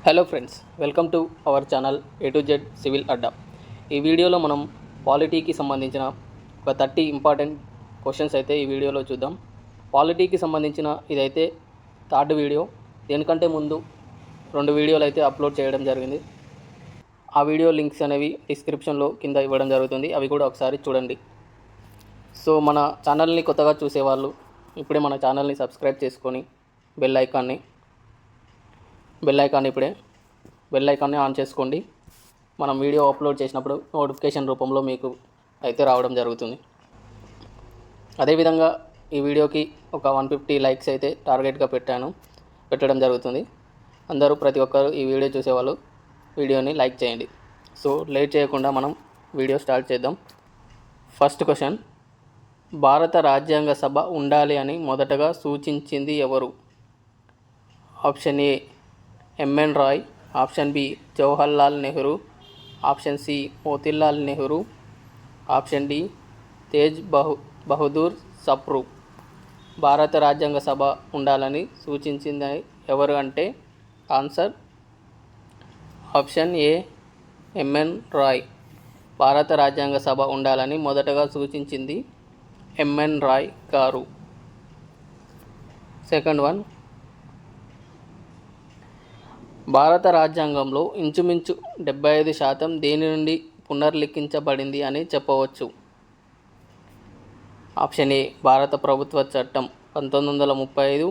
Hello friends, welcome to our channel A to Z civil Adda. ఈ వీడియోలో మనం పాలిటీకి సంబంధించిన ఒక 30 ఇంపార్టెంట్ క్వశ్చన్స్ అయితే ఈ వీడియోలో చూద్దాం. పాలిటీకి సంబంధించిన ఇదైతే థర్డ్ వీడియో. దీనికంటే ముందు 2 వీడియోలు అయితే అప్లోడ్ చేయడం జరిగింది. ఆ వీడియో లింక్స్ అనేవి డిస్క్రిప్షన్లో కింద ఇవ్వడం జరుగుతుంది, అవి కూడా ఒకసారి చూడండి. సో మన ఛానల్ని కొత్తగా చూసేవాళ్ళు ఇప్పుడే మన ఛానల్ని సబ్స్క్రైబ్ చేసుకొని బెల్ ఐకాన్ని ఆన్ చేసుకోండి. మనం వీడియో అప్లోడ్ చేసినప్పుడు నోటిఫికేషన్ రూపంలో మీకు అయితే రావడం జరుగుతుంది. అదేవిధంగా ఈ వీడియోకి ఒక 150 లైక్స్ అయితే టార్గెట్గా పెట్టడం జరుగుతుంది. అందరూ ప్రతి ఒక్కరు ఈ వీడియో చూసేవాళ్ళు వీడియోని లైక్ చేయండి. సో లేట్ చేయకుండా మనం వీడియో స్టార్ట్ చేద్దాం. ఫస్ట్ క్వశ్చన్, భారత రాజ్యాంగ సభ ఉండాలి అని మొదటగా సూచించింది ఎవరు? Option A MN Roy, option B Jawaharlal Nehru, option C Motilal Nehru, option D Tej Bahadur Sapru. భారత రాజ్యాంగ సభ ఉండాలని సూచించింది ఎవరు అంటే answer option A MN Roy. భారత రాజ్యాంగ సభ ఉండాలని మొదటగా సూచించింది ఎంఎన్ రాయ్ గారు. సెకండ్ వన్, భారత రాజ్యాంగంలో ఇంచుమించు 75% దేని నుండి పునర్లిఖించబడింది అని చెప్పవచ్చు? ఆప్షన్ ఏ భారత ప్రభుత్వ చట్టం 1935,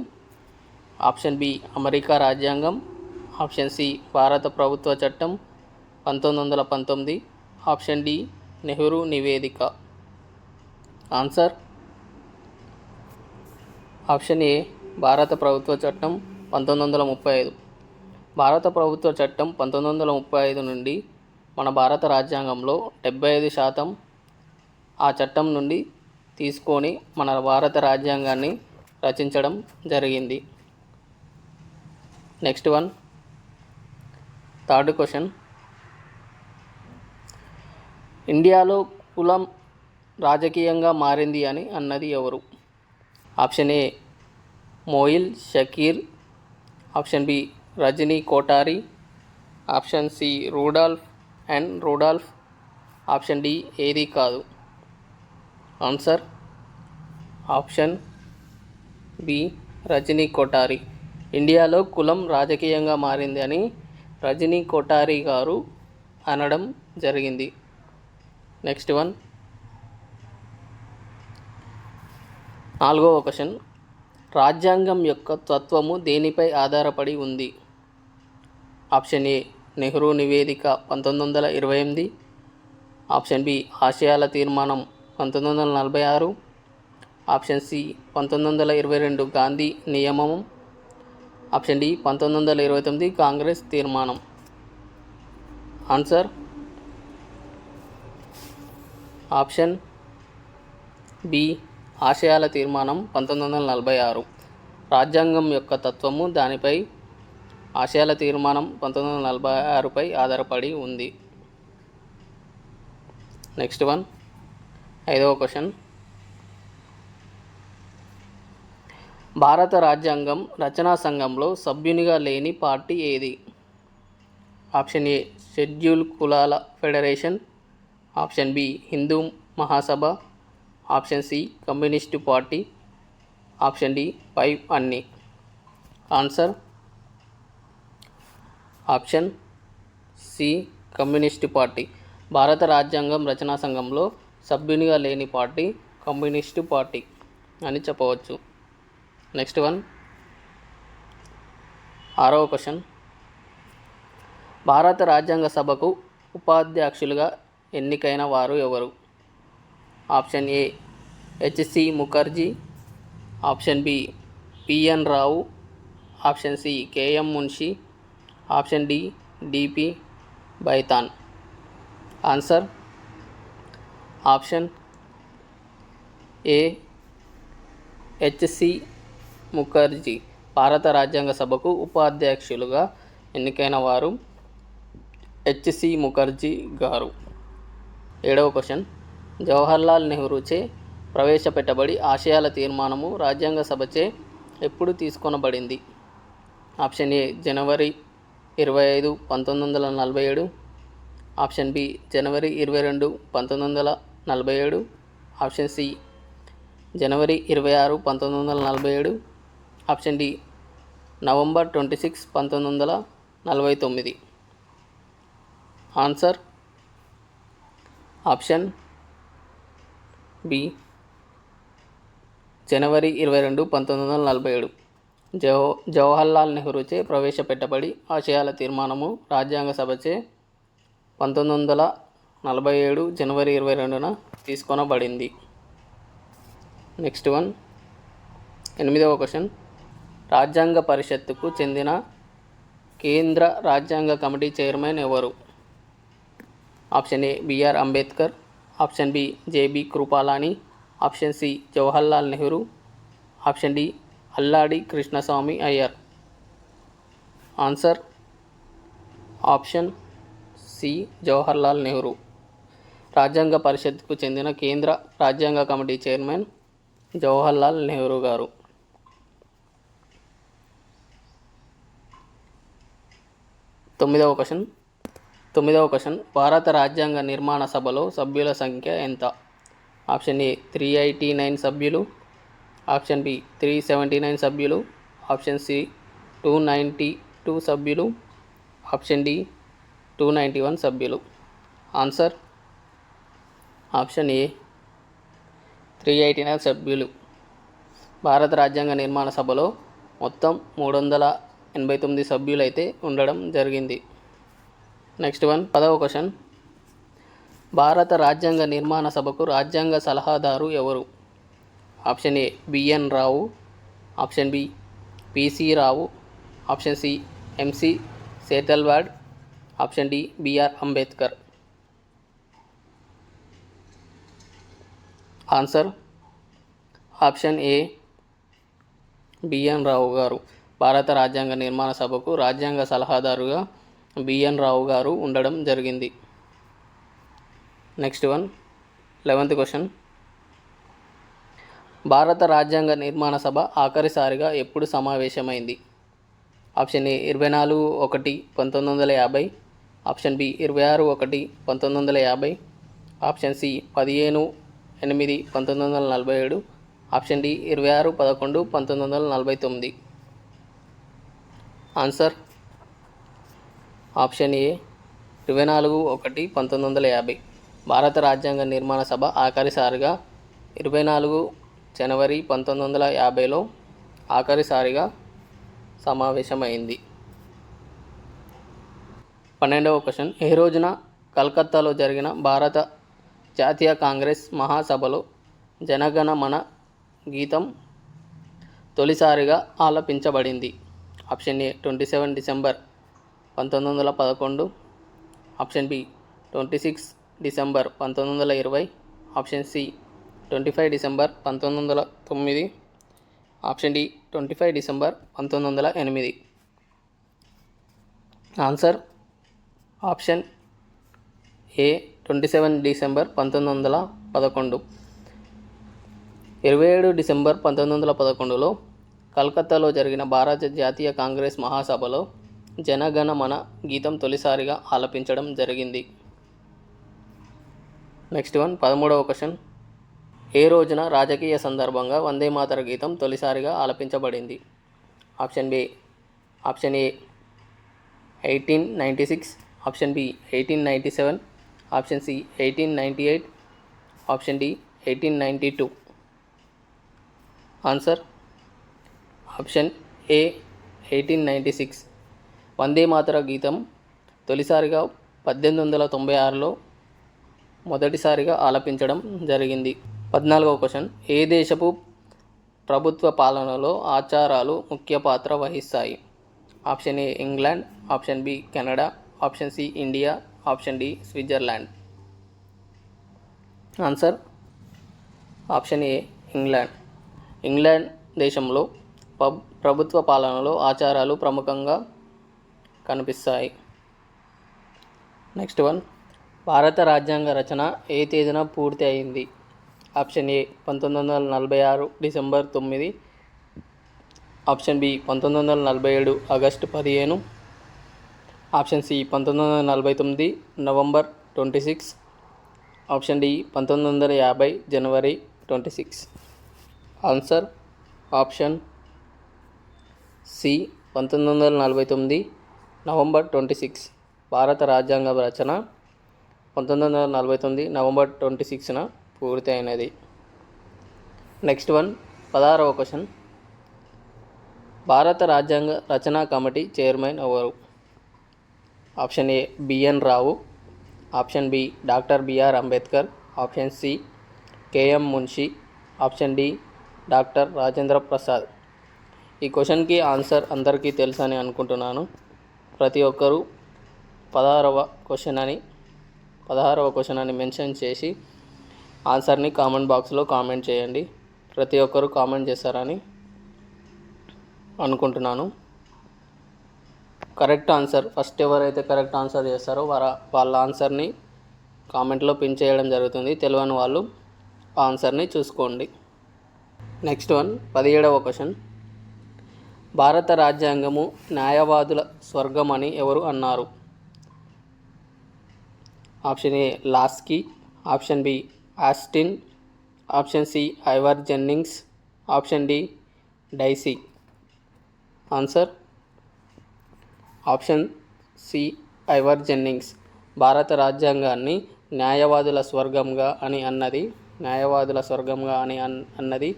ఆప్షన్ బి అమెరికా రాజ్యాంగం, ఆప్షన్ సి భారత ప్రభుత్వ చట్టం 1919, ఆప్షన్ డి నెహ్రూ నివేదిక. ఆన్సర్ ఆప్షన్ ఏ భారత ప్రభుత్వ చట్టం 1935. భారత ప్రభుత్వ చట్టం 1935 నుండి మన భారత రాజ్యాంగంలో 75% ఆ చట్టం నుండి తీసుకొని మన భారత రాజ్యాంగాన్ని రచించడం జరిగింది. నెక్స్ట్ వన్, థర్డ్ క్వశ్చన్, ఇండియాలో కులం రాజకీయంగా మారింది అని అన్నది ఎవరు? Option A Moin Shakir, option B Rajni Kothari, option C Rudolph, option D ఏది కాదు. Answer option B Rajni Kothari. ఇండియాలో కులం రాజకీయంగా మారింది అని రజనీ కోటారి గారు అనడం జరిగింది. నెక్స్ట్ వన్, నాలుగవ క్వశ్చన్, రాజ్యాంగం యొక్క తత్వము దేనిపై ఆధారపడి ఉంది? ఆప్షన్ ఏ నెహ్రూ నివేదిక 1928, ఆప్షన్ బి ఆశయాల తీర్మానం 1946, ఆప్షన్ సి 1922 గాంధీ నియమం, ఆప్షన్ డి 1929 కాంగ్రెస్ తీర్మానం. ఆన్సర్ ఆప్షన్ బి ఆశయాల తీర్మానం 1946. రాజ్యాంగం యొక్క తత్వము దానిపై ఆశయాల తీర్మానం 1946పై ఆధారపడి ఉంది. నెక్స్ట్ వన్, ఐదవ క్వశ్చన్, భారత రాజ్యాంగం రచనా సంఘంలో సభ్యునిగా లేని పార్టీ ఏది? ఆప్షన్ ఏ షెడ్యూల్ కులాల federation, option B Hindu Mahasabha, option C communist party, option D 5 అన్ని. Answer option C communist party. భారత రాజ్యాంగం రచనా సంఘంలో సభ్యునిగా లేని పార్టీ కమ్యూనిస్టు పార్టీ అని చెప్పవచ్చు. నెక్స్ట్ వన్, ఆరవ క్వశ్చన్, భారత రాజ్యాంగ సభకు ఉపాధ్యక్షులుగా ఎన్నికైన వారు ఎవరు? Option A HC Mukherjee, option B PN Rao, option C KM Munshi, option D DP Khaitan. Answer option A HC Mukherjee. భారత రాజ్యాంగ సభకు ఉపాధ్యక్షులుగా ఎన్నికైన వారు హెచ్సి ముఖర్జీ గారు. ఏడవ క్వశ్చన్, జవహర్లాల్ నెహ్రూచే ప్రవేశపెట్టబడి ఆశయాల తీర్మానము రాజ్యాంగ సభచే ఎప్పుడు తీసుకొనబడింది? ఆప్షన్ ఏ జనవరి 25 1947, ఆప్షన్ బి జనవరి 22 1947, ఆప్షన్ సి జనవరి 26 1947, option D November 26 1949. Answer option B జనవరి 22 1947. జవహర్లాల్ నెహ్రూచే ప్రవేశపెట్టబడి ఆశయాల తీర్మానము రాజ్యాంగ సభచే 1947 జనవరి 22న తీసుకొనబడింది. నెక్స్ట్ వన్, 8వ క్వశ్చన్. రాజ్యాంగ పరిషత్తుకు చెందిన కేంద్ర రాజ్యాంగ కమిటీ చైర్మన్ ఎవరు? Option A BR Ambedkar, option B JB Kripalani, option C Jawaharlal Nehru, option D Alladi Krishnaswamy Iyer. Answer option C Jawaharlal Nehru. రాజ్యాంగ పరిషత్కు చెందిన కేంద్ర రాజ్యాంగ కమిటీ చైర్మన్ జవహర్లాల్ నెహ్రూ గారు. 9వ క్వశ్చన్. భారత రాజ్యాంగ నిర్మాణ సభలో సభ్యుల సంఖ్య ఎంత? ఆప్షన్ ఏ 389 సభ్యులు, ఆప్షన్ బి 379 సభ్యులు, ఆప్షన్ సి 292 సభ్యులు, ఆప్షన్ డి 291 సభ్యులు. ఆన్సర్ ఆప్షన్ ఏ 389 సభ్యులు. భారత రాజ్యాంగ నిర్మాణ సభలో మొత్తం 389 సభ్యులైతే ఉండడం జరిగింది. నెక్స్ట్ వన్, 10వ క్వశ్చన్. భారత రాజ్యాంగ నిర్మాణ సభకు రాజ్యాంగ సలహాదారు ఎవరు? Option A BN Rao, option B PC Rao, option C MC Setalvad, option D BR Ambedkar. Answer option A BN Rao garu. భారత రాజ్యాంగ నిర్మాణ సభకు రాజ్యాంగ సలహాదారుగా బిఎన్ రావు గారు ఉండడం జరిగింది. నెక్స్ట్ వన్, 11వ క్వశ్చన్. భారత రాజ్యాంగ నిర్మాణ సభ ఆఖరిసారిగా ఎప్పుడు సమావేశమైంది? Option A 24/1/1950, option B 26/1/1950, option C 15/8/1947, option D 26/11/1949. Answer option A 24/1/1950. భారత రాజ్యాంగ నిర్మాణ సభ ఆఖరిసారిగా 24 జనవరి 1950లో ఆఖరిసారిగా సమావేశమైంది. 12వ క్వశ్చన్. ఏ రోజున కలకత్తాలో జరిగిన భారత జాతీయ కాంగ్రెస్ మహాసభలో జనగణ మన గీతం తొలిసారిగా ఆలపించబడింది? Option A 27 December 1911, option B 26 December 1920, option C 25 December 1909, option D 25 December 1908. Answer option A 27 December 1911. 27 December 1911లో కలకత్తాలో జరిగిన భారత జాతీయ కాంగ్రెస్ మహాసభలో జనగణ మన గీతం తొలిసారిగా ఆలపించడం జరిగింది. నెక్స్ట్ వన్, 13వ క్వశ్చన్. ఏ రోజున రాజకీయ సందర్భంగా వందే మాతర గీతం తొలిసారిగా ఆలపించబడింది? Option A 1896, option B 1897, option C 1898, option D 1892. Answer option A 1896. Vande Mataram గీతం తొలిసారిగా 1896లో మొదటిసారిగా ఆలపించడం జరిగింది. 14వ క్వశ్చన్. ఏ దేశపు ప్రభుత్వ పాలనలో ఆచారాలు ముఖ్య పాత్ర వహిస్తాయి? Option A England, option B Canada, option C India, option D Switzerland. Answer option A England. England దేశంలో ప్రభుత్వ పాలనలో ఆచారాలు ప్రముఖంగా కనిపిస్తాయి. నెక్స్ట్ వన్, భారత రాజ్యాంగ రచన ఏ తేదీన పూర్తి అయింది? Option A 1946 December 9, option B 1947 August 15, option C 1949 November 26. Option D 1950 జనవరి 26. Answer option C 1949 November 26. భారత రాజ్యాంగ రచన 1949 నవంబర్ 26న పూర్తి అయినది. నెక్స్ట్ వన్ 16వ క్వశ్చన్. భారత రాజ్యాంగ రచనా కమిటీ చైర్మన్ ఎవరు? Option A BN Rao, option B doctor BR Ambedkar, option C KM Munshi, option D doctor Rajendra Prasad. ఈ క్వశ్చన్కి ఆన్సర్ అందరికీ తెలుసని అనుకుంటున్నాను. ప్రతి ఒక్కరూ 16వ క్వశ్చన్ అని మెన్షన్ చేసి ఆన్సర్ని కామెంట్ బాక్స్లో కామెంట్ చేయండి. ప్రతి ఒక్కరూ కామెంట్ చేస్తారని అనుకుంటున్నాను. కరెక్ట్ ఆన్సర్ ఫస్ట్ ఎవరైతే కరెక్ట్ ఆన్సర్ చేస్తారో వాళ్ళ ఆన్సర్ని కామెంట్లో పిన్ చేయడం జరుగుతుంది. తెలియని వాళ్ళు ఆన్సర్ని చూసుకోండి. నెక్స్ట్ వన్ 17వ క్వశ్చన్. భారత రాజ్యాంగము న్యాయవాదుల స్వర్గం అని ఎవరు అన్నారు? Option A Laski, option B Austin, option C Ivor Jennings, option D Dicey. Answer option C Ivor Jennings. భారత రాజ్యాంగాన్ని న్యాయవాదుల స్వర్గంగా అన్నది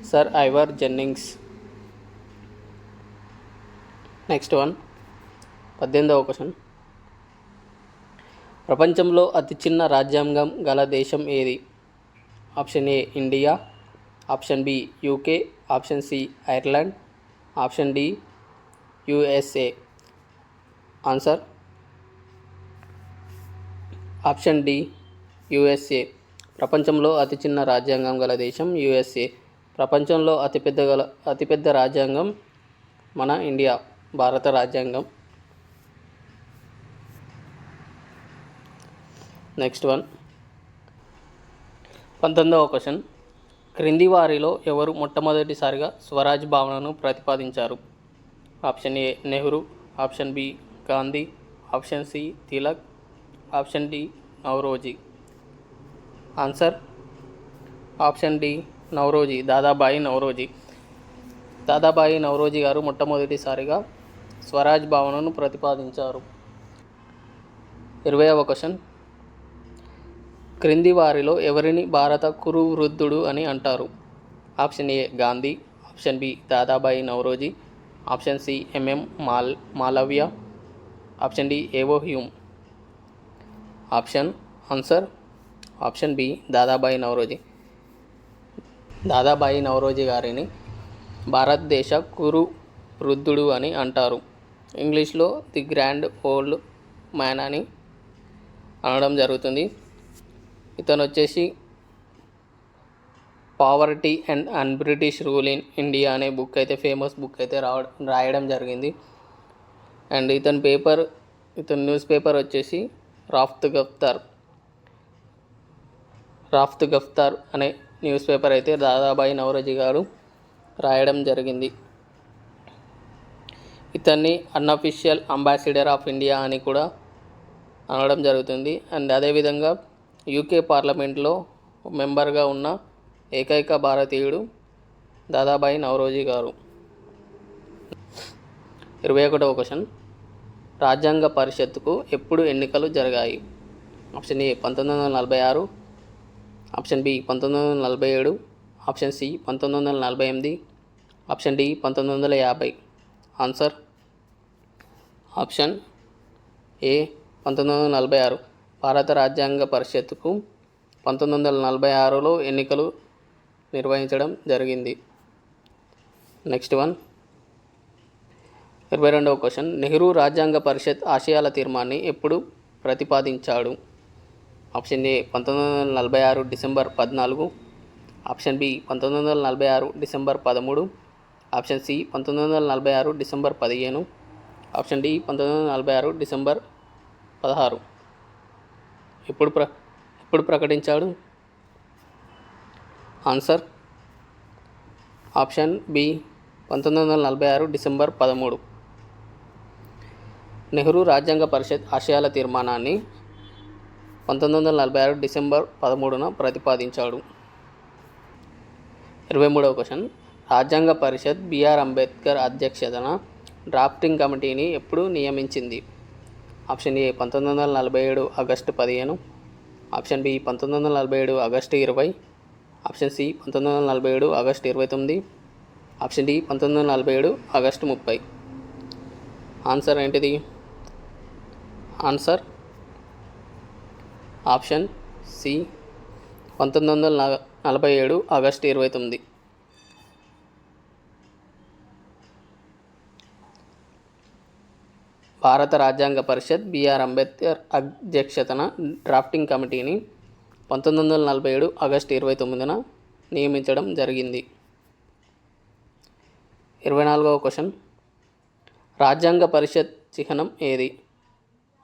sir Ivor Jennings. Next one 18వ క్వశ్చన్. ప్రపంచంలో అతి చిన్న రాజ్యాంగం గల దేశం ఏది? Option A India, option B UK, option C Ireland, option D USA. Answer option D USA. ప్రపంచంలో అతి చిన్న రాజ్యాంగం గల దేశం యుఎస్ఏ. ప్రపంచంలో అతిపెద్ద రాజ్యాంగం మన ఇండియా భారత రాజ్యాంగం. నెక్స్ట్ వన్ 19వ క్వశ్చన్. క్రింది వారిలో ఎవరు మొట్టమొదటిసారిగా స్వరాజ్ భావనను ప్రతిపాదించారు? Option A Nehru, option B Gandhi, option C Tilak, option D Naoroji. Answer option D Naoroji, Dadabhai Naoroji. Dadabhai Naoroji గారు మొట్టమొదటిసారిగా స్వరాజ్ భావనను ప్రతిపాదించారు. 20వ క్వశ్చన్. క్రింది వారిలో ఎవరిని భారత కురు వృద్ధుడు అని అంటారు? Option A Gandhi, option B Dadabhai Naoroji, option C MM Malaviya, option D AO Hume. Answer option B Dadabhai Naoroji. Dadabhai Naoroji గారిని భారతదేశ కురు వృద్ధుడు అని అంటారు. ఇంగ్లీష్లో ది గ్రాండ్ ఓల్డ్ మ్యాన్ అని అనడం జరుగుతుంది. ఇతను వచ్చేసి poverty and an British rule in India అనే బుక్ అయితే ఫేమస్ బుక్ అయితే రాయడం జరిగింది. అండ్ ఇతని న్యూస్ పేపర్ వచ్చేసి రాఫ్త్ గఫ్తార్ అనే న్యూస్ పేపర్ అయితే దాదాబాయి నౌరోజీ గారు రాయడం జరిగింది. ఇతన్ని అన్అఫీషియల్ అంబాసిడర్ ఆఫ్ ఇండియా అని కూడా అనడం జరుగుతుంది. అండ్ అదేవిధంగా యూకే పార్లమెంట్లో మెంబర్గా ఉన్న ఏకైక భారతీయుడు దాదాబాయి నౌరోజీ గారు. 21వ క్వశ్చన్. రాజ్యాంగ పరిషత్తుకు ఎప్పుడు ఎన్నికలు జరిగాయి? Option A 1946, option B 1947, option C 1948, option D 1950. Answer option A 1946. భారత రాజ్యాంగ పరిషత్తుకు 1946లో ఎన్నికలు నిర్వహించడం జరిగింది. నెక్స్ట్ వన్ 22వ క్వశ్చన్. నెహ్రూ రాజ్యాంగ పరిషత్ ఆశయాల తీర్మాన్ని ఎప్పుడు ప్రతిపాదించాడు? Option A 1946 December 14, option B 1946 December 13, option C 1946 December 15, option D 1946 December 16. ఎప్పుడు ప్రకటించాడు? Answer option B 1946 December 13. Nehru రాజ్యాంగ పరిషత్ ఆశయాల తీర్మానాన్ని 1946 డిసెంబర్ 13న ప్రతిపాదించాడు. 23వ క్వశ్చన్. రాజ్యాంగ పరిషత్ బిఆర్ అంబేద్కర్ అధ్యక్షతన డ్రాఫ్టింగ్ కమిటీని ఎప్పుడు నియమించింది? Option A 1947 August 15, option B 1947 August 20, option C 1947 August 29, option D 1947 August 30. Answer ఏంటిది? Answer option C 1947 August 29. భారత రాజ్యాంగ పరిషత్ బిఆర్ అంబేద్కర్ అధ్యక్షతన డ్రాఫ్టింగ్ కమిటీని 1947 ఆగస్టు 29న నియమించడం జరిగింది. 24వ క్వశ్చన్. రాజ్యాంగ పరిషత్ చిహ్నం ఏది?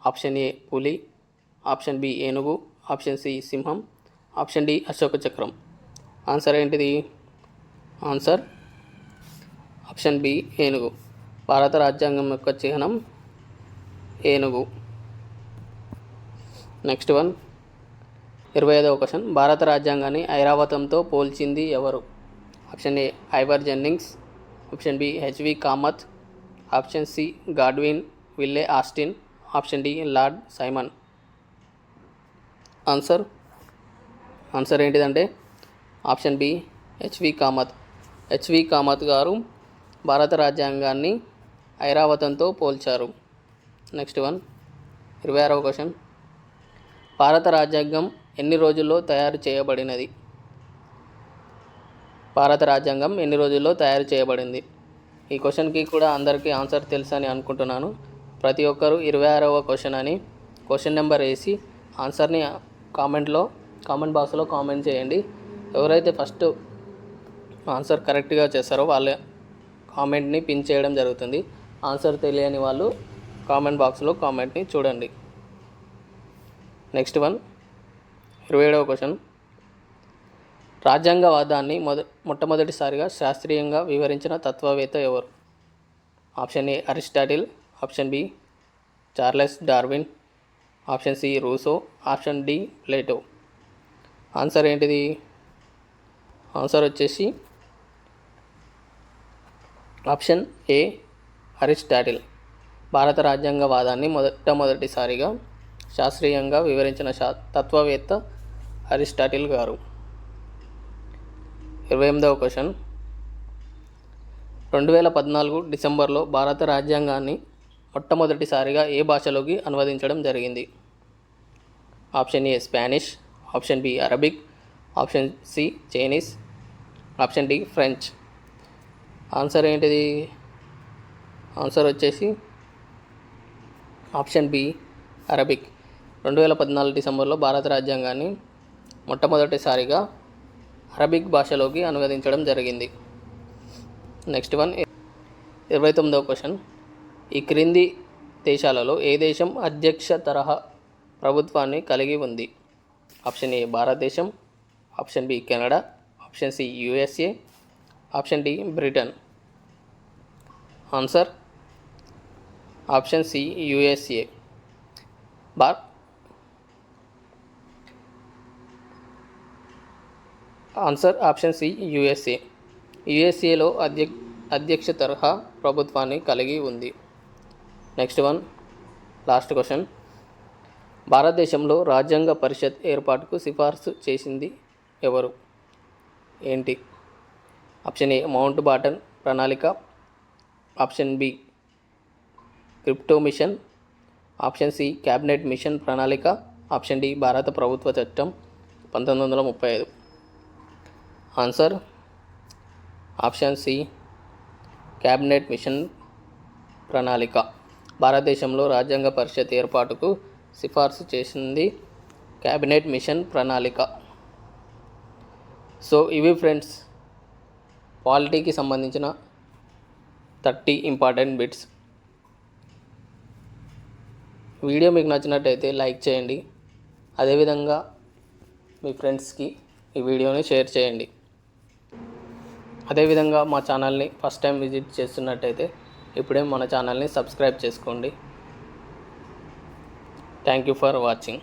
ఆప్షన్ ఏ పులి, ఆప్షన్ బి ఏనుగు, ఆప్షన్ సి సింహం, ఆప్షన్ డి అశోక చక్రం. ఆన్సర్ ఏంటిది? ఆన్సర్ ఆప్షన్ బి ఏనుగు. భారత రాజ్యాంగం యొక్క చిహ్నం ఏనుగు. Next one. 25వ క్వశ్చన్. భారత రాజ్యాంగాన్ని ఐరావతంతో పోల్చింది ఎవరు? Option A Ivor Jennings, option B HV Kamath, option C Godwin Ville Austin, option D Lord Simon. Answer ఏంటిదంటే option B HV Kamath. HV Kamath గారు భారత రాజ్యాంగాన్ని ఐరావతంతో పోల్చారు. Next one. 26వ క్వశ్చన్. భారత రాజ్యాంగం ఎన్ని రోజుల్లో తయారు చేయబడినది? భారత రాజ్యాంగం ఎన్ని రోజుల్లో తయారు చేయబడింది? ఈ క్వశ్చన్కి కూడా అందరికీ ఆన్సర్ తెలుసు అని అనుకుంటున్నాను. ప్రతి ఒక్కరూ 26వ క్వశ్చన్ అని క్వశ్చన్ నెంబర్ వేసి ఆన్సర్ని కామెంట్ బాక్స్లో కామెంట్ చేయండి. ఎవరైతే ఫస్ట్ ఆన్సర్ కరెక్ట్గా చేస్తారో వాళ్ళ కామెంట్ని పిన్ చేయడం జరుగుతుంది. ఆన్సర్ తెలియని వాళ్ళు కామెంట్ బాక్స్లో కామెంట్ని చూడండి. Next one. 27వ క్వశ్చన్. రాజ్యాంగవాదాన్ని మొట్టమొదటిసారిగా శాస్త్రీయంగా వివరించిన తత్వవేత్త ఎవరు? Option A Aristotle, option B Charles Darwin, option C Rousseau, option D Plato. Answer ఏంటిది? ఆన్సర్ వచ్చేసి ఆప్షన్ ఏ అరిస్టాటిల్. భారత రాజ్యాంగవాదాన్ని మొట్టమొదటిసారిగా శాస్త్రీయంగా వివరించిన తత్వవేత్త అరిస్టాటిల్ గారు. 28వ క్వశ్చన్. 2014 డిసెంబర్లో భారత రాజ్యాంగాన్ని మొట్టమొదటిసారిగా ఏ భాషలోకి అనువదించడం జరిగింది? Option A Spanish, option B Arabic, option C Chinese, option D French. Answer ఏంటిది? ఆన్సర్ వచ్చేసి ఆప్షన్ బి అరబిక్. 2014 డిసెంబర్లో భారత రాజ్యాంగాన్ని మొట్టమొదటిసారిగా అరబిక్ భాషలోకి అనువదించడం జరిగింది. Next one. 29వ క్వశ్చన్. ఈ క్రింది దేశాలలో ఏ దేశం అధ్యక్ష తరహా ప్రభుత్వాన్ని కలిగి ఉంది? ఆప్షన్ ఏ భారతదేశం, option B Canada, option C USA, option D Britain. Answer option C USA. Answer option C USA. యుఎస్ఏలో అధ్యక్ష తరహా ప్రభుత్వాన్ని కలిగి ఉంది. Next one. Last question. భారతదేశంలో రాజ్యాంగ పరిషత్ ఏర్పాటుకు సిఫార్సు చేసింది ఎవరు? ఏంటి? ఆప్షన్ ఏ మౌంట్ బాటన్ ప్రణాళిక, option B Cripps mission, option C cabinet mission ప్రణాళిక, ఆప్షన్ డి భారత ప్రభుత్వ చట్టం 1935. Answer option C cabinet mission ప్రణాళిక. భారతదేశంలో రాజ్యాంగ పరిషత్ ఏర్పాటుకు సిఫార్సు చేసింది క్యాబినెట్ మిషన్ ప్రణాళిక. సో ఇవి ఫ్రెండ్స్ పాలిటీకి సంబంధించిన 30 ఇంపార్టెంట్ బిట్స్. వీడియో మీకు నచ్చినట్టయితే లైక్ చేయండి. అదేవిధంగా మీ ఫ్రెండ్స్కి ఈ వీడియోని షేర్ చేయండి. అదేవిధంగా మా ఛానల్ని ఫస్ట్ టైం విజిట్ చేస్తున్నట్టయితే ఇప్పుడే మన ఛానల్ని సబ్స్క్రైబ్ చేసుకోండి. Thank you for watching.